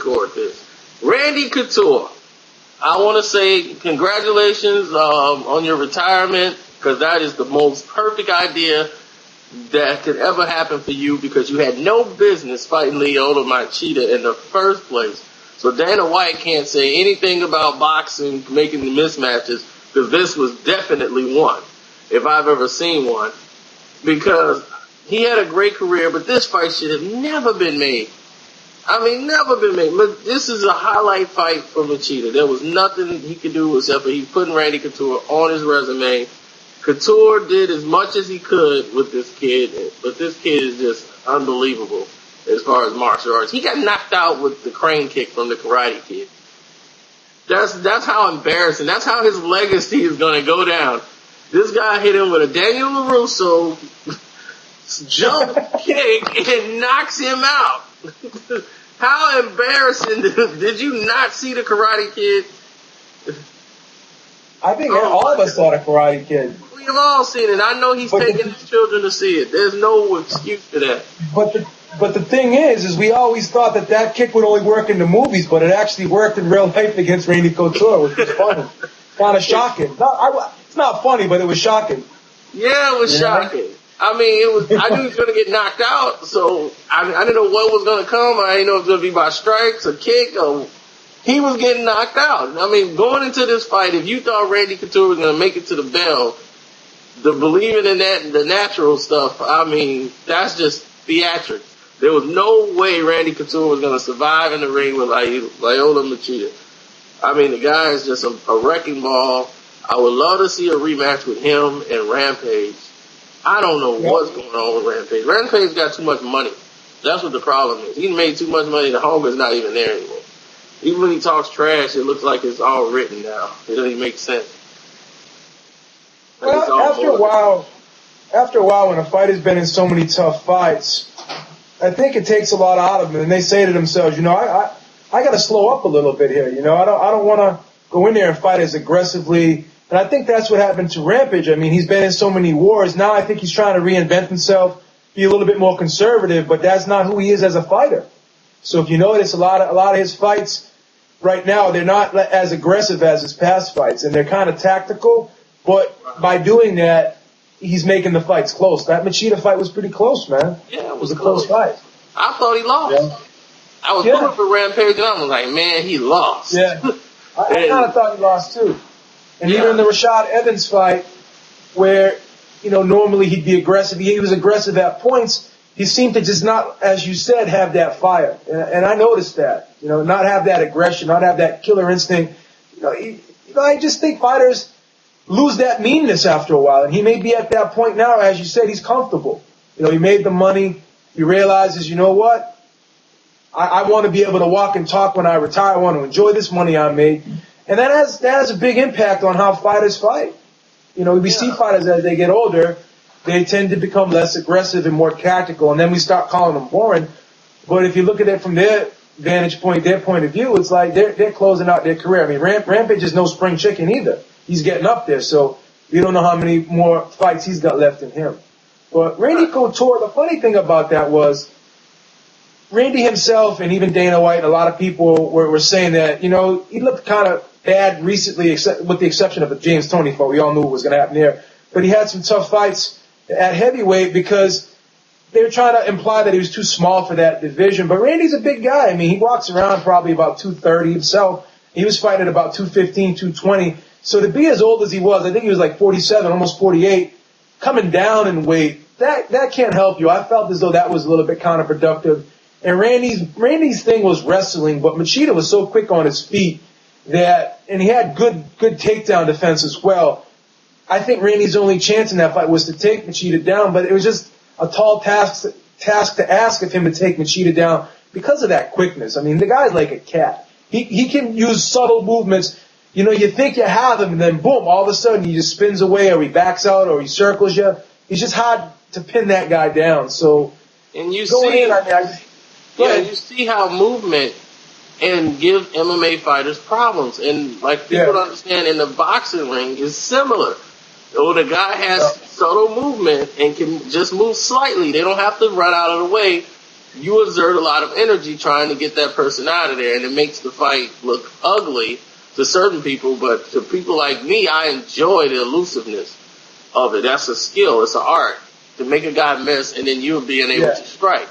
record this. Randy Couture, I want to say congratulations on your retirement, because that is the most perfect idea that could ever happen for you, because you had no business fighting Lyoto Machida in the first place. So Dana White can't say anything about boxing making the mismatches, because this was definitely one, if I've ever seen one. Because he had a great career, but this fight should have never been made. I mean, never been made. But this is a highlight fight for Machida. There was nothing he could do except for he putting Randy Couture on his resume. Couture did as much as he could with this kid, but this kid is just unbelievable as far as martial arts. He got knocked out with the crane kick from the Karate Kid. That's how embarrassing. That's how his legacy is going to go down. This guy hit him with a Daniel LaRusso jump kick and knocks him out. How embarrassing. Did you not see the Karate Kid? I think all of us saw the Karate Kid. We've all seen it. I know he's taking his children to see it. There's no excuse for that. But the thing is we always thought that kick would only work in the movies, but it actually worked in real life against Randy Couture, which was funny. Kind of shocking. It's not funny, but it was shocking. Yeah, it was shocking. I mean, I knew he was going to get knocked out, so I didn't know what was going to come. I didn't know it was going to be by strikes or kick, or he was getting knocked out. I mean, going into this fight, if you thought Randy Couture was going to make it to the bell, the believing in that, the natural stuff, I mean, that's just theatrics. There was no way Randy Couture was going to survive in the ring with Lyoto Machida. I mean, the guy is just a wrecking ball. I would love to see a rematch with him and Rampage. I don't know what's going on with Rampage. Rampage got too much money. That's what the problem is. He made too much money. The hunger's not even there anymore. Even when he talks trash, it looks like it's all written now. It doesn't even make sense. Well, after a while, when a fighter's been in so many tough fights, I think it takes a lot out of them, and they say to themselves, I got to slow up a little bit here. I don't want to go in there and fight as aggressively. And I think that's what happened to Rampage. I mean, he's been in so many wars. Now I think he's trying to reinvent himself, be a little bit more conservative, but that's not who he is as a fighter. So if you notice, a lot of his fights right now, they're not as aggressive as his past fights, and they're kind of tactical. But by doing that, he's making the fights close. That Machida fight was pretty close, man. Yeah, it was a close fight. I thought he lost. Yeah. I was pulling for Rampage, and I was like, man, he lost. Yeah, I kind of thought he lost too. And even in the Rashad Evans fight, where, normally he'd be aggressive, he was aggressive at points, he seemed to just not, as you said, have that fire. And I noticed that, not have that aggression, not have that killer instinct. I just think fighters lose that meanness after a while. And he may be at that point now, as you said, he's comfortable. He made the money. He realizes, you know what? I want to be able to walk and talk when I retire. I want to enjoy this money I made. And that has a big impact on how fighters fight. We see fighters as they get older, they tend to become less aggressive and more tactical, and then we start calling them boring. But if you look at it from their vantage point, their point of view, it's like they're closing out their career. I mean, Rampage is no spring chicken either. He's getting up there, so we don't know how many more fights he's got left in him. But Randy Couture, the funny thing about that was, Randy himself and even Dana White and a lot of people were saying that, he looked kind of bad recently, with the exception of the James Toney fight. We all knew what was going to happen there. But he had some tough fights at heavyweight because they were trying to imply that he was too small for that division. But Randy's a big guy. I mean, he walks around probably about 230 himself. He was fighting at about 215, 220. So to be as old as he was, I think he was like 47, almost 48, coming down in weight, that can't help you. I felt as though that was a little bit counterproductive. And Randy's thing was wrestling, but Machida was so quick on his feet and he had good takedown defense as well. I think Randy's only chance in that fight was to take Machida down, but it was just a tall task to ask of him to take Machida down because of that quickness. I mean, the guy's like a cat. He can use subtle movements. You think you have him, and then boom, all of a sudden he just spins away, or he backs out, or he circles you. It's just hard to pin that guy down. So, and you see how movement and give MMA fighters problems. And like people don't understand, in the boxing ring is similar. The guy has subtle movement and can just move slightly. They don't have to run out of the way you exert a lot of energy trying to get that person out of there, and it makes the fight look ugly to certain people, but to people like me, I enjoy the elusiveness of it. That's a skill. It's an art to make a guy miss and then you being able to strike.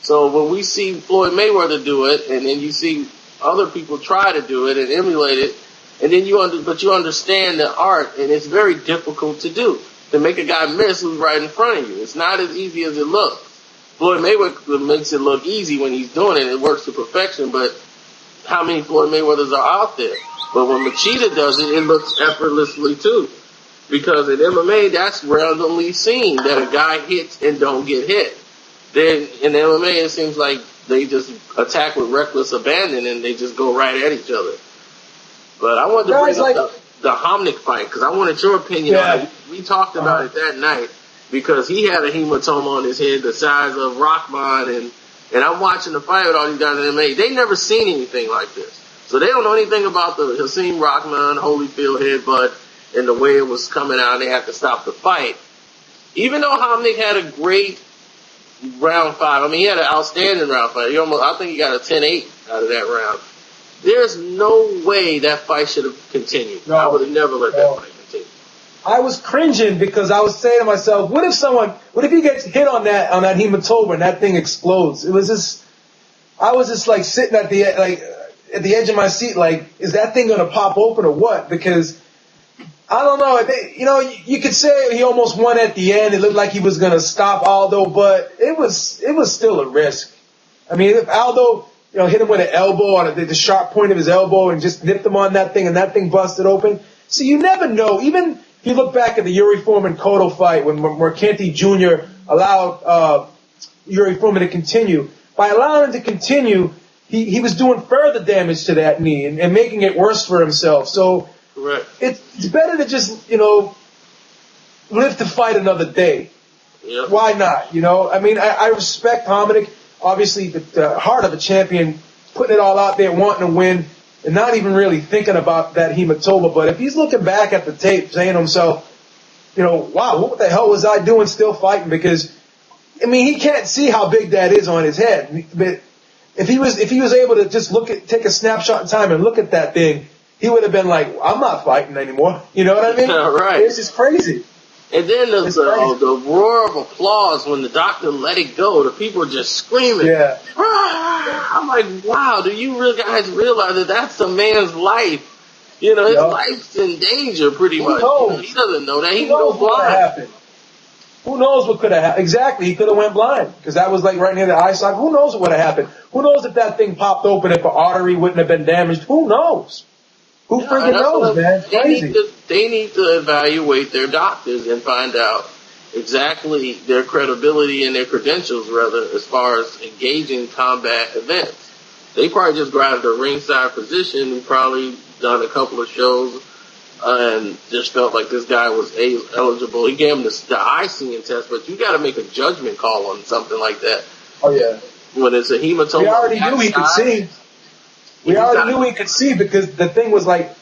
So when we see Floyd Mayweather do it, and then you see other people try to do it and emulate it, and then you understand the art, and it's very difficult to do, to make a guy miss who's right in front of you. It's not as easy as it looks. Floyd Mayweather makes it look easy when he's doing it. It works to perfection, but how many Floyd Mayweathers are out there? But when Machida does it, it looks effortlessly too. Because in MMA, that's randomly seen that a guy hits and don't get hit. Then in MMA, it seems like they just attack with reckless abandon and they just go right at each other. But I wanted to bring up the Homnick fight because I wanted your opinion on it. We talked about it that night because he had a hematoma on his head the size of Rahman, and I'm watching the fight with all these guys in MMA. They never seen anything like this. So they don't know anything about the Hasim Rahman, Holyfield headbutt, and the way it was coming out, and they had to stop the fight. Even though Homnick had a great round 5, I mean, he had an outstanding round 5. I think he got a 10-8 out of that round. There's no way that fight should have continued. No, I would have never let that fight continue. I was cringing because I was saying to myself, what if he gets hit on that hematoma and that thing explodes? I was just like sitting at the edge of my seat, like, is that thing going to pop open or what? Because I don't know. You could say he almost won at the end. It looked like he was going to stop Aldo, but it was still a risk. I mean, if Aldo, hit him with an elbow on the sharp point of his elbow and just nipped him on that thing and that thing busted open. So you never know. Even if you look back at the Yuri Foreman-Cotto fight when Mercanti Jr. allowed Yuri Foreman to continue. By allowing him to continue, he was doing further damage to that knee and making it worse for himself. So correct. It's better to just, live to fight another day. Yep. Why not? I mean, I respect Hominick. Obviously, the heart of a champion, putting it all out there, wanting to win, and not even really thinking about that hematoma. But if he's looking back at the tape, saying to himself, wow, what the hell was I doing still fighting? Because, I mean, he can't see how big that is on his head. But if he was able to just take a snapshot in time and look at that thing, he would have been like, I'm not fighting anymore. You know what I mean? Yeah, right. It's just crazy. And then the roar of applause when the doctor let it go. The people are just screaming. Yeah. Ah! I'm like, wow, do you guys realize that that's a man's life? His life's in danger pretty much. He doesn't know that. He can go blind. Who knows what could have happened? Exactly, he could have went blind because that was like right near the eye socket. Who knows what would have happened? Who knows if that thing popped open, if an artery wouldn't have been damaged? Who knows? Who freaking knows, man? It's crazy. They need to evaluate their doctors and find out exactly their credibility and their credentials, rather, as far as engaging combat events. They probably just grabbed a ringside position and probably done a couple of shows and just felt like this guy was eligible. He gave him the eye seeing test, but you got to make a judgment call on something like that. Oh, yeah. When it's a hematoma. We already knew he could see. We already knew he could see because the thing was like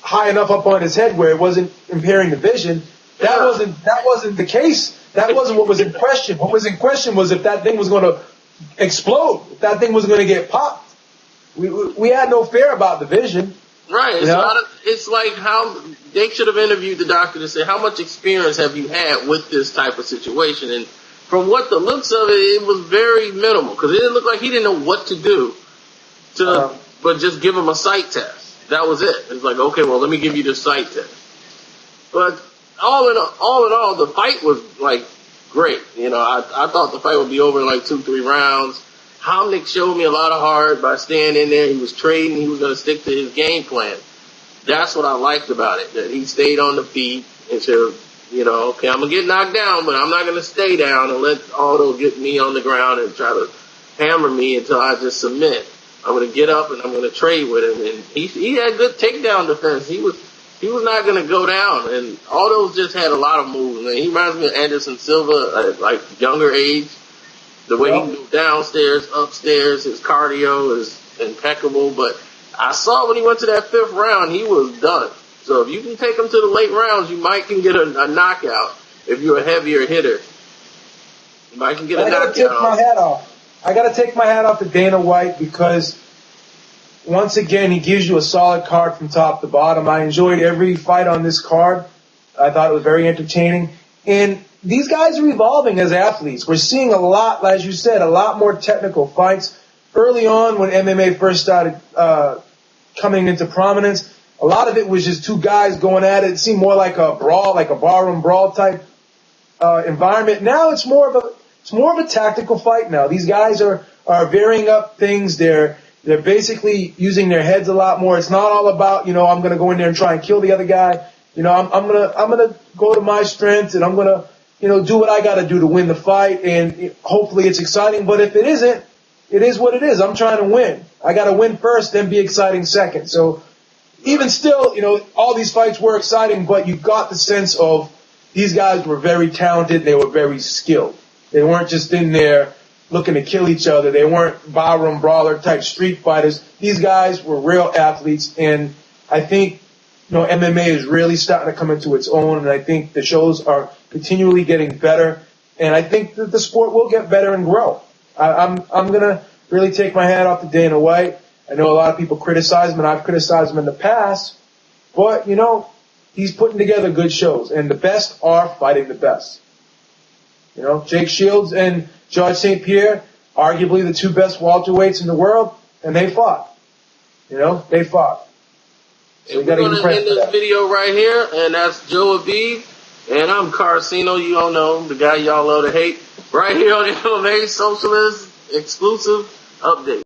high enough up on his head where it wasn't impairing the vision. That wasn't the case. That wasn't what was in question. What was in question was if that thing was going to explode, if that thing was going to get popped. We had no fear about the vision. Right. It's like how they should have interviewed the doctor to say, how much experience have you had with this type of situation? And from what the looks of it, it was very minimal because it didn't look like he didn't know what to do but just give him a sight test. That was it. It's like, okay, well, let me give you the sight test. But all in all, the fight was like great. I thought the fight would be over in like 2-3 rounds. Homnick showed me a lot of heart by staying in there. He was trading. He was going to stick to his game plan. That's what I liked about it, that he stayed on the feet and said, okay, I'm going to get knocked down, but I'm not going to stay down and let Aldo get me on the ground and try to hammer me until I just submit. I'm going to get up and I'm going to trade with him. And he had good takedown defense. He was not going to go down. And Aldo just had a lot of moves. And he reminds me of Anderson Silva at like younger age. The way he can go downstairs, upstairs, his cardio is impeccable. But I saw when he went to that 5th round, he was done. So if you can take him to the late rounds, you might can get a knockout if you're a heavier hitter. You might can get a knockout. I gotta tip my hat off. I got to take my hat off to Dana White because once again, he gives you a solid card from top to bottom. I enjoyed every fight on this card. I thought it was very entertaining. And these guys are evolving as athletes. We're seeing a lot, as you said, a lot more technical fights. Early on when MMA first started coming into prominence, a lot of it was just two guys going at it. It seemed more like a brawl, like a barroom brawl type environment. Now it's more of a tactical fight now. These guys are varying up things. They're basically using their heads a lot more. It's not all about, I'm going to go in there and try and kill the other guy. I'm going to go to my strengths and I'm going to, do what I got to do to win the fight. And hopefully it's exciting. But if it isn't, it is what it is. I'm trying to win. I got to win first, then be exciting second. So even still, all these fights were exciting, but you got the sense of these guys were very talented. They were very skilled. They weren't just in there looking to kill each other. They weren't barroom brawler type street fighters. These guys were real athletes, and I think MMA is really starting to come into its own, and I think the shows are continually getting better, and I think that the sport will get better and grow. I'm gonna really take my hat off to Dana White. I know a lot of people criticize him, and I've criticized him in the past, but he's putting together good shows, and the best are fighting the best. Jake Shields and George St. Pierre, arguably the two best welterweights in the world, and they fought. They fought. So we're going to end this video right here, and that's Joe Abib, and I'm Carcino, you all know, the guy y'all love to hate, right here on the MMA Socialist Exclusive Update.